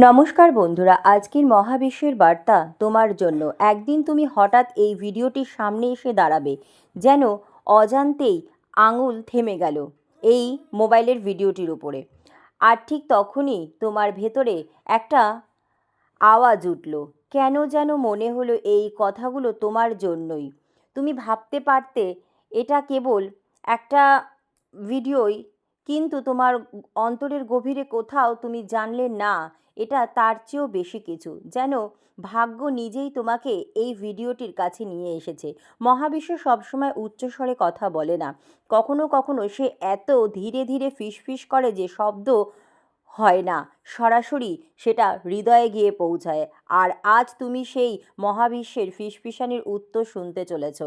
নমস্কার বন্ধুরা, আজকের মহাবিশ্বের বার্তা তোমার জন্য। একদিন তুমি হঠাৎ এই ভিডিওটির সামনে এসে দাঁড়াবে, যেন অজান্তেই আঙুল থেমে গেল এই মোবাইলের ভিডিওটির উপরে। আর ঠিক তখনই তোমার ভেতরে একটা আওয়াজ উঠল। কেন যেন মনে হলো এই কথাগুলো তোমার জন্যই। তুমি ভাবতে পারতে এটা কেবল একটা ভিডিওই, কিন্তু তোমার অন্তরের গভীরে কোথাও তুমি জানলে না, এটা তার চেয়েও বেশি কিছু। যেন ভাগ্য নিজেই তোমাকে এই ভিডিওটির কাছে নিয়ে এসেছে। মহাবিশ্ব সবসময় উচ্চস্বরে কথা বলে না, কখনো কখনো সে এত ধীরে ধীরে ফিসফিস করে যে শব্দ হয় না, সরাসরি সেটা হৃদয়ে গিয়ে পৌঁছায়। আর আজ তুমি সেই মহাবিশ্বের ফিসফিসানির উত্তর শুনতে চলেছ।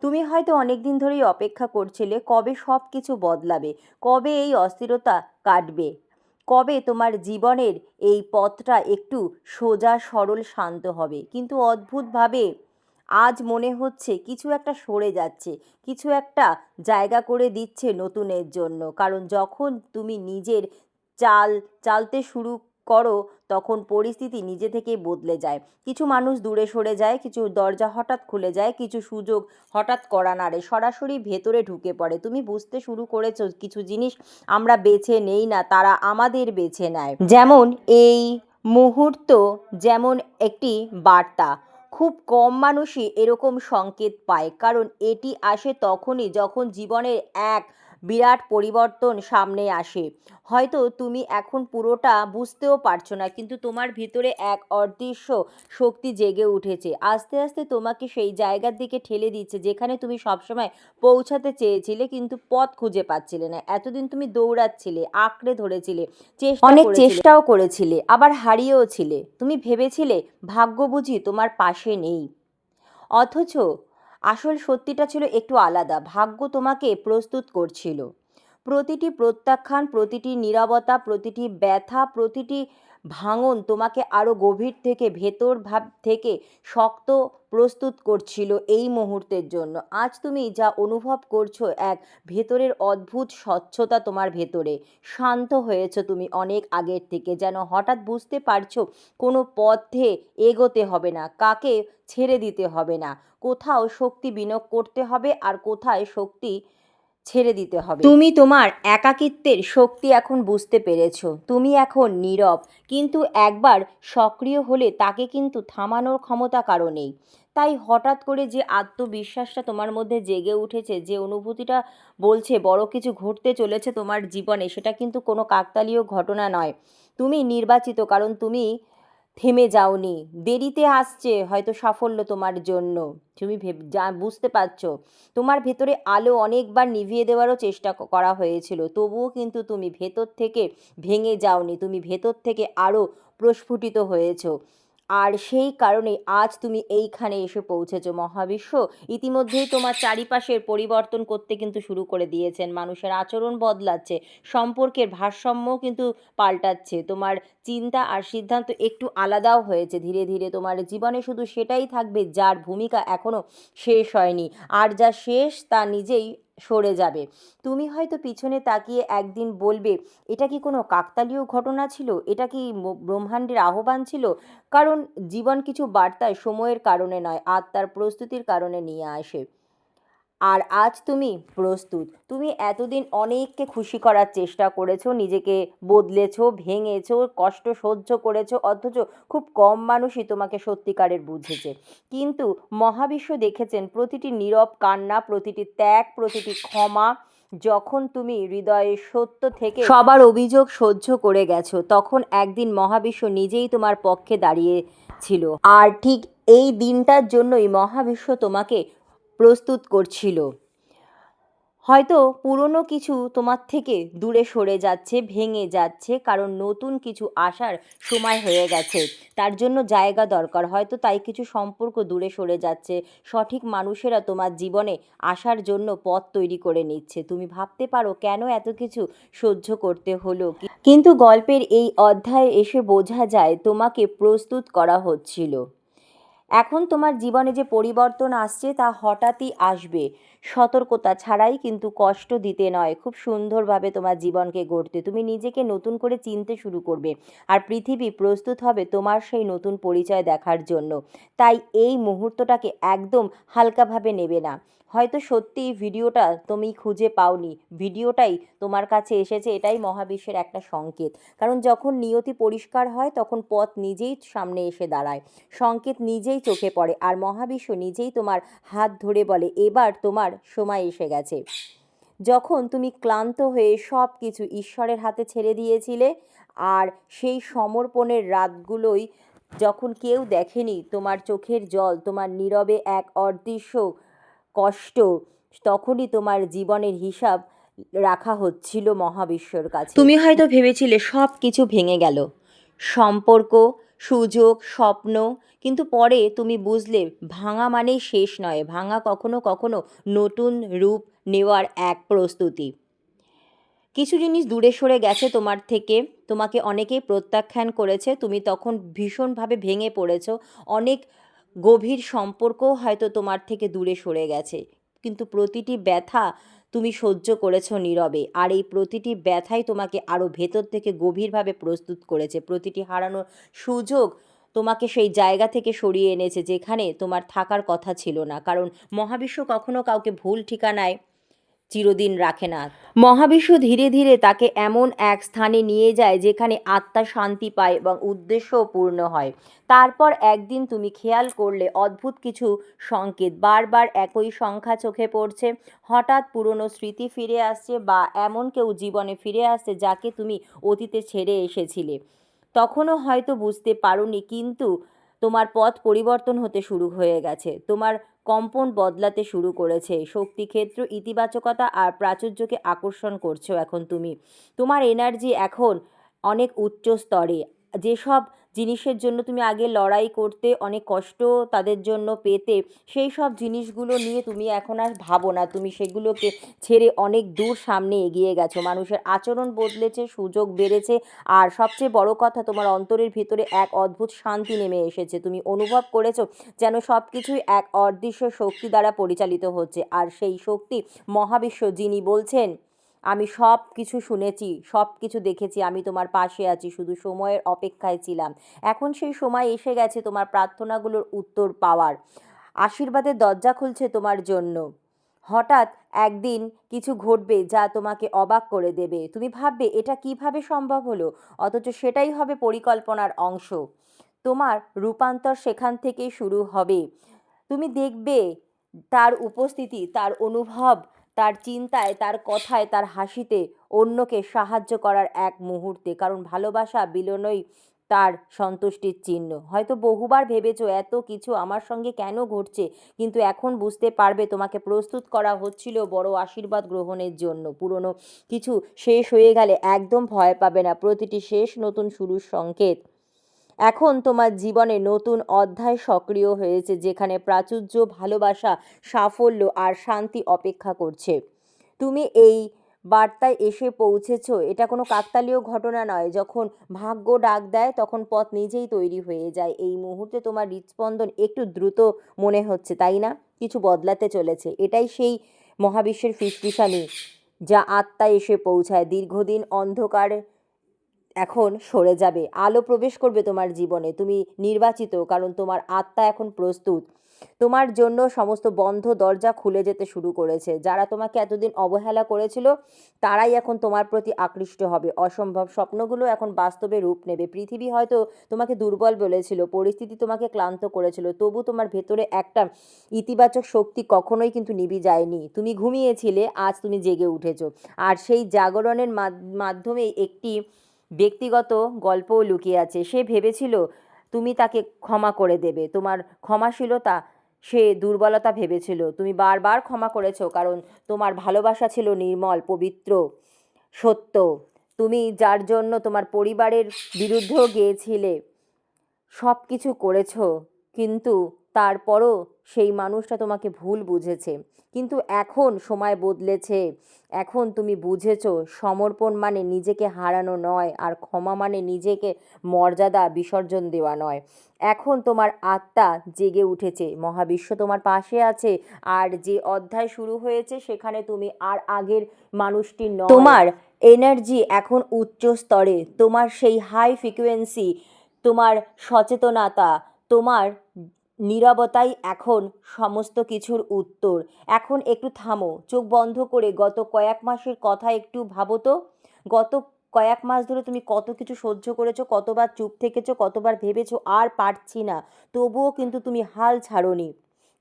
তুমি হয়তো অনেক দিন ধরেই অপেক্ষা করছিলে, কবে সব কিছু বদলাবে, কবে এই অস্থিরতা কাটবে, কবে তোমার জীবনের এই পথটা একটু সোজা সরল শান্ত হবে। কিন্তু অদ্ভুতভাবে আজ মনে হচ্ছে কিছু একটা সরে যাচ্ছে, কিছু একটা জায়গা করে দিচ্ছে নতুনের জন্য। কারণ যখন তুমি নিজের চালতে শুরু করো, তখন পরিস্থিতি নিজে থেকেই বদলে যায়। কিছু মানুষ দূরে সরে যায়, কিছু দরজা হঠাৎ খুলে যায়, কিছু সুযোগ হঠাৎ কড়া নাড়ে, সরাসরি ভেতরে ঢুকে পড়ে। তুমি বুঝতে শুরু করেছো কিছু জিনিস আমরা বেছে নেই না, তারা আমাদের বেছে নেয়। যেমন এই মুহূর্ত যেমন একটি বার্তা। খুব কম মানুষই এরকম সংকেত পায়, কারণ এটি আসে তখনই যখন জীবনের এক বিরাট পরিবর্তন সামনে আসে। হয়তো তুমি এখন পুরোটা বুঝতেও পারছো না, কিন্তু তোমার ভিতরে এক অদৃশ্য শক্তি জেগে উঠেছে, আস্তে আস্তে তোমাকে সেই জায়গার দিকে ঠেলে দিচ্ছে যেখানে তুমি সবসময় পৌঁছাতে চেয়েছিলে, কিন্তু পথ খুঁজে পাচ্ছিলে না। এতদিন তুমি দৌড়াচ্ছিলে, আঁকড়ে ধরেছিলে, অনেক চেষ্টাও করেছিলে, আবার হারিয়েও ছিলে। তুমি ভেবেছিলে ভাগ্য বুঝি তোমার পাশে নেই, অথচ আসল সত্যিটা ছিল একটু আলাদা। ভাগ্য তোমাকে প্রস্তুত করছিল। প্রতিটি প্রত্যাখ্যান, প্রতিটি নীরবতা, প্রতিটি ব্যথা, প্রতিটি ভাঙন তোমাকে আরও গভীর থেকে, ভেতর ভাব থেকে শক্ত প্রস্তুত করছিল এই মুহূর্তের জন্য। আজ তুমি যা অনুভব করছো, এক ভেতরের অদ্ভুত স্বচ্ছতা তোমার ভেতরে। শান্ত হয়েছো তুমি অনেক আগের থেকে, যেন হঠাৎ বুঝতে পারছো কোনো পথে এগোতে হবে না, কাকে ছেড়ে দিতে হবে না, কোথাও শক্তি বিনিয়োগ করতে হবে আর কোথায় শক্তি ছেড়ে দিতে হবে। তুমি তোমার একাকিত্বের শক্তি এখন বুঝতে পেরেছো। তুমি এখন নীরব, কিন্তু একবার সক্রিয় হলে তাকে কিন্তু থামানোর ক্ষমতা কারো নেই। তাই হঠাৎ করে যে আত্মবিশ্বাসটা তোমার মধ্যে জেগে উঠেছে, যে অনুভূতিটা বলছে বড় কিছু ঘটতে চলেছে তোমার জীবনে, সেটা কিন্তু কোনো কাকতালীয় ঘটনা নয়। তুমি নির্বাচিত, কারণ তুমি থেমে যাওনি। দেরিতে আসছে হয়তো সাফল্য তোমার জন্য, তুমি বুঝতে পারছো। তোমার ভেতরে আলো অনেকবার নিভিয়ে দেওয়ারও চেষ্টা করা হয়েছিল, তবুও কিন্তু তুমি ভেতর থেকে ভেঙে যাওনি, তুমি ভেতর থেকে আরও প্রস্ফুটিত হয়েছো। আর সেই কারণে আজ তুমি এইখানে এসে পৌঁছেছো। মহাবিশ্ব ইতিমধ্যেই তোমার চারিপাশের পরিবর্তন করতে কিন্তু শুরু করে দিয়েছেন। মানুষের আচরণ বদলাচ্ছে, সম্পর্কের ভারসাম্য কিন্তু পাল্টাচ্ছে, তোমার চিন্তা আর সিদ্ধান্ত একটু আলাদাও হয়েছে। ধীরে ধীরে তোমার জীবনে শুধু সেটাই থাকবে যার ভূমিকা এখনও শেষ হয়নি, আর যা শেষ তা নিজেই সরে যাবে। তুমি হয়তো পিছনে তাকিয়ে একদিন বলবে, এটা কি কোনো কাকতালীয় ঘটনা ছিল, এটা কি ব্রহ্মাণ্ডের আহ্বান ছিল? কারণ জীবন কিছু বার্তায় সময়ের কারণে নয়, আত্মার প্রস্তুতির কারণে নিয়ে আসে। আর আজ তুমি প্রস্তুত। তুমি এতদিন অনেককে খুশি করার চেষ্টা করেছো, নিজেকে বদলেছো, ভেঙেছো, কষ্ট সহ্য করেছো, অথচ খুব কম মানুষই তোমাকে সত্যিকারের বুঝেছে। কিন্তু মহাবিশ্ব দেখেছেন প্রতিটি নীরব কান্না, প্রতিটি ত্যাগ, প্রতিটি ক্ষমা। যখন তুমি হৃদয়ের সত্য থেকে সবার অভিযোগ সহ্য করে গেছো, তখন একদিন মহাবিশ্ব নিজেই তোমার পক্ষে দাঁড়িয়েছিল। আর ঠিক এই দিনটার জন্যই মহাবিশ্ব তোমাকে প্রস্তুত করছিল। হয়তো পুরনো কিছু তোমার থেকে দূরে সরে যাচ্ছে, ভেঙে যাচ্ছে, কারণ নতুন কিছু আসার সময় হয়ে গেছে, তার জন্য জায়গা দরকার। হয়তো তাই কিছু সম্পর্ক দূরে সরে যাচ্ছে, সঠিক মানুষেরা তোমার জীবনে আসার জন্য পথ তৈরি করে নিচ্ছে। তুমি ভাবতে পারো কেন এত কিছু সহ্য করতে হলো, কিন্তু গল্পের এই অধ্যায়ে এসে বোঝা যায় তোমাকে প্রস্তুত করা হচ্ছিল। এখন তোমার জীবনে যে পরিবর্তন আসছে তা হঠাৎই আসবে। সতর্কতা ছাড়াই কিন্তু কষ্ট দিতে নয়, খুব সুন্দরভাবে তোমার জীবনকে গড়তে তুমি নিজেকে নতুন করে চিনতে শুরু করবে। আর পৃথিবী প্রস্তুত হবে তোমার সেই নতুন পরিচয় দেখার জন্য। তাই এই মুহূর্তটাকে একদম হালকাভাবে নেবে না। হয়তো সত্যি ভিডিওটা তুমি খুঁজে পাওনি, ভিডিওটাই তোমার কাছে এসেছে, এটাই মহাবিশ্বের একটা সংকেত। কারণ যখন নিয়তি পরিষ্কার হয় তখন পথ নিজেই সামনে এসে দাঁড়ায়, সংকেত নিজেই চোখে পড়ে, আর মহাবিশ্ব নিজেই তোমার হাত ধরে বলে এবার তোমার সময় এসে গেছে। যখন তুমি ক্লান্ত হয়ে সব কিছু ঈশ্বরের হাতে ছেড়ে দিয়েছিলে, আর সেই সমর্পণের রাতগুলোই যখন কেউ দেখেনি, তোমার চোখের জল, তোমার নীরবে এক অদৃশ্য কষ্ট, তখনই তোমার জীবনের হিসাব রাখা হচ্ছিল মহাবিশ্বর কাছে। তুমি হয়তো ভেবেছিলে সব কিছু ভেঙে গেল, সম্পর্ক, সুযোগ, স্বপ্ন, কিন্তু পরে তুমি বুঝলে ভাঙা মানেই শেষ নয়, ভাঙা কখনো কখনো নতুন রূপ নেওয়ার এক প্রস্তুতি। কিছু জিনিস দূরে সরে গেছে তোমার থেকে, তোমাকে অনেকেই প্রত্যাখ্যান করেছে, তুমি তখন ভীষণভাবে ভেঙে পড়েছো। অনেক গভীর সম্পর্কও হয়তো তোমার থেকে দূরে সরে গেছে, কিন্তু প্রতিটি ব্যথা তুমি সহ্য করেছো নীরবে, আর এই প্রতিটি ব্যথাই তোমাকে আরও ভেতর থেকে গভীরভাবে প্রস্তুত করেছে। প্রতিটি হারানোর সুযোগ তোমাকে সেই জায়গা থেকে সরিয়ে এনেছে যেখানে তোমার থাকার কথা ছিল না। কারণ মহাবিশ্ব কখনো কাউকে ভুল ঠিকানায় চিরদিন রাখে না। মহাবিশ্ব ধীরে ধীরে তাকে এমন এক স্থানে নিয়ে যায় যেখানে আত্মা শান্তি পায় এবং উদ্দেশ্যও পূর্ণ হয়। তারপর একদিন তুমি খেয়াল করলে অদ্ভুত কিছু সংকেত, বারবার একই সংখ্যা চোখে পড়ছে, হঠাৎ পুরনো স্মৃতি ফিরে আসছে, বা এমন কেউ জীবনে ফিরে আসছে যাকে তুমি অতীতে ছেড়ে এসেছিলে। তখনও হয়তো বুঝতে পারোনি, কিন্তু তোমার পথ পরিবর্তন হতে শুরু হয়ে গেছে, তোমার কম্পন বদলাতে শুরু করেছে। শক্তিক্ষেত্র, ইতিবাচকতা আর প্রাচুর্যকে আকর্ষণ করছো এখন তুমি। তোমার এনার্জি এখন অনেক উচ্চ স্তরে। যেসব জিনিসের জন্য তুমি আগে লড়াই করতে, অনেক কষ্ট তাদের জন্য পেতে, সেই সব জিনিসগুলো নিয়ে তুমি এখন আর ভাবো না, তুমি সেগুলোকে ছেড়ে অনেক দূর সামনে এগিয়ে গেছো। মানুষের আচরণ বদলেছে, সুযোগ বেড়েছে, আর সবচেয়ে বড় কথা, তোমার অন্তরের ভিতরে এক অদ্ভুত শান্তি নেমে এসেছে। তুমি অনুভব করেছো যেন সব কিছুই এক অদৃশ্য শক্তি দ্বারা পরিচালিত হচ্ছে, আর সেই শক্তি মহাবিশ্ব, যিনি বলছেন আমি সব কিছু শুনেছি, সব কিছু দেখেছি, আমি তোমার পাশে আছি, শুধু সময়ের অপেক্ষায় ছিলাম। এখন সেই সময় এসে গেছে তোমার প্রার্থনাগুলোর উত্তর পাওয়ার। আশীর্বাদের দরজা খুলছে তোমার জন্য। হঠাৎ একদিন কিছু ঘটবে যা তোমাকে অবাক করে দেবে। তুমি ভাববে এটা কিভাবে সম্ভব হলো, অথচ সেটাই হবে পরিকল্পনার অংশ। তোমার রূপান্তর সেখান থেকেই শুরু হবে। তুমি দেখবে তার উপস্থিতি, তার অনুভব, তার চিন্তায়, তার কথায়, তার হাসিতে, অন্যকে সাহায্য করার এক মুহূর্তে। কারণ ভালোবাসা বিলনই তার সন্তুষ্টির চিহ্ন। হয়তো বহুবার ভেবেছো এত কিছু আমার সঙ্গে কেন ঘটছে, কিন্তু এখন বুঝতে পারবে তোমাকে প্রস্তুত করা হচ্ছিল বড় আশীর্বাদ গ্রহণের জন্য। পুরনো কিছু শেষ হয়ে গেলে একদম ভয় পাবে না, প্রতিটি শেষ নতুন শুরুর সংকেত। এখন তোমার জীবনে নতুন অধ্যায় সক্রিয় হয়েছে, যেখানে প্রাচুর্য, ভালোবাসা, সাফল্য আর শান্তি অপেক্ষা করছে। তুমি এই বার্তায় এসে পৌঁছেছ, এটা কোনো কাকতালীয় ঘটনা নয়। যখন ভাগ্য ডাক দেয় তখন পথ নিজেই তৈরি হয়ে যায়। এই মুহূর্তে তোমার হৃদস্পন্দন একটু দ্রুত মনে হচ্ছে, তাই না? কিছু বদলাতে চলেছে। এটাই সেই মহাবিশ্বের ফিসফিসানি যা আত্মা এসে পৌঁছায়। দীর্ঘদিন অন্ধকার এখন সরে যাবে, আলো প্রবেশ করবে তোমার জীবনে। তুমি নির্বাচিত, কারণ তোমার আত্মা এখন প্রস্তুত। তোমার জন্য সমস্ত বন্ধ দরজা খুলে যেতে শুরু করেছে। যারা তোমাকে এতদিন অবহেলা করেছিল তারাই এখন তোমার প্রতি আকৃষ্ট হবে। অসম্ভব স্বপ্নগুলো এখন বাস্তবে রূপ নেবে। পৃথিবী হয়তো তোমাকে দুর্বল বলেছিল, পরিস্থিতি তোমাকে ক্লান্ত করেছিল, তবু তোমার ভেতরে একটা ইতিবাচক শক্তি কখনোই কিন্তু নিভে যায়নি। তুমি ঘুমিয়েছিলে, আজ তুমি জেগে উঠেছো, আর সেই জাগরণের মাধ্যমেই একটি ব্যক্তিগত গল্পও লুকিয়ে আছে। সে ভেবেছিল তুমি তাকে ক্ষমা করে দেবে, তোমার ক্ষমাশীলতা সে দুর্বলতা ভেবেছিল। তুমি বারবার ক্ষমা করেছো, কারণ তোমার ভালোবাসা ছিল নির্মল, পবিত্র, সত্য। তুমি যার জন্য তোমার পরিবারের বিরুদ্ধেও গিয়েছিলে, সব কিছু করেছো, কিন্তু তারপরও সেই মানুষটা তোমাকে ভুল বুঝেছে। কিন্তু এখন সময় বদলেছে, এখন তুমি বুঝেছো সমর্পণ মানে নিজেকে হারানো নয়, আর ক্ষমা মানে নিজেকে মর্যাদা বিসর্জন দেওয়া নয়। এখন তোমার আত্মা জেগে উঠেছে, মহাবিশ্ব তোমার পাশে আছে, আর যে অধ্যায় শুরু হয়েছে সেখানে তুমি আর আগের মানুষটি নয়। তোমার এনার্জি এখন উচ্চ স্তরে, তোমার সেই হাই ফ্রিকোয়েন্সি, তোমার সচেতনতা, তোমার নীরবতাই এখন সমস্ত কিছুর উত্তর। এখন একটু থামো, চোখ বন্ধ করে গত কয়েক মাসের কথা একটু ভাবো তো। গত কয়েক মাস ধরে তুমি কত কিছু সহ্য করেছো, কতবার চুপ থেকেছো, কতবার ভেবেছো আর পারছি না, তবুও কিন্তু তুমি হাল ছাড়োনি।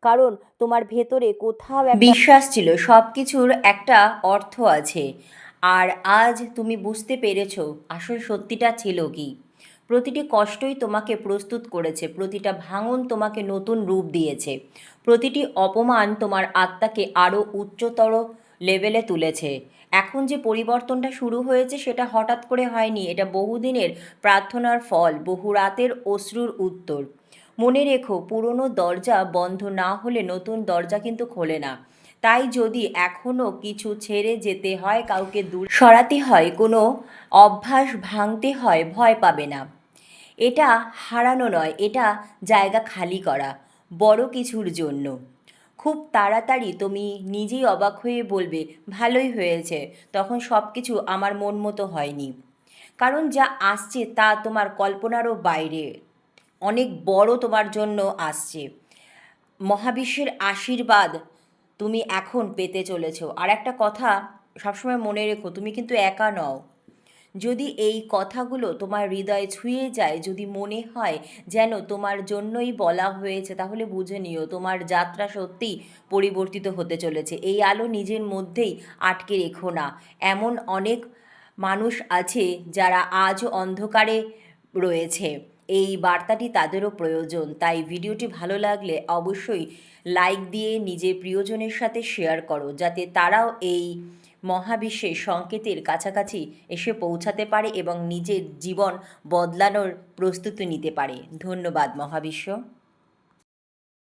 কারণ তোমার ভেতরে কোথাও একটা বিশ্বাস ছিল সব কিছুর একটা অর্থ আছে। আর আজ তুমি বুঝতে পেরেছো আসল সত্যিটা ছিল কি। প্রতিটি কষ্টই তোমাকে প্রস্তুত করেছে, প্রতিটা ভাঙন তোমাকে নতুন রূপ দিয়েছে, প্রতিটি অপমান তোমার আত্মাকে আরও উচ্চতর লেভেলে তুলেছে। এখন যে পরিবর্তনটা শুরু হয়েছে সেটা হঠাৎ করে হয়নি, এটা বহুদিনের প্রার্থনার ফল, বহু রাতের অশ্রুর উত্তর। মনে রেখো, পুরনো দরজা বন্ধ না হলে নতুন দরজা কিন্তু খোলে না। তাই যদি এখনও কিছু ছেড়ে যেতে হয়, কাউকে দূর সরাতে হয়, কোনো অভ্যাস ভাঙতে হয়, ভয় পাবে না। এটা হারানো নয়, এটা জায়গা খালি করা বড় কিছুর জন্য। খুব তাড়াতাড়ি তুমি নিজেই অবাক হয়ে বলবে, ভালোই হয়েছে, তখন সব কিছু আমার মন মতো হয়নি। কারণ যা আসছে তা তোমার কল্পনারও বাইরে, অনেক বড় তোমার জন্য আসছে। মহাবিশ্বের আশীর্বাদ তুমি এখন পেতে চলেছ। আর একটা কথা সবসময় মনে রেখো, তুমি কিন্তু একা নও। যদি এই কথাগুলো তোমার হৃদয়ে ছুঁয়ে যায়, যদি মনে হয় যেন তোমার জন্যই বলা হয়েছে, তাহলে বুঝে নিও তোমার যাত্রা সত্যিই পরিবর্তিত হতে চলেছে। এই আলো নিজের মধ্যেই আটকে রেখো না। এমন অনেক মানুষ আছে যারা আজও অন্ধকারে রয়েছে, এই বার্তাটি তাদেরও প্রয়োজন। তাই ভিডিওটি ভালো লাগলে অবশ্যই লাইক দিয়ে নিজের প্রিয়জনের সাথে শেয়ার করো, যাতে তারাও এই মহাবিশ্বের সংকেতের কাছাকাছি এসে পৌঁছাতে পারে এবং নিজের জীবন বদলানোর প্রস্তুতি নিতে পারে। ধন্যবাদ মহাবিশ্ব।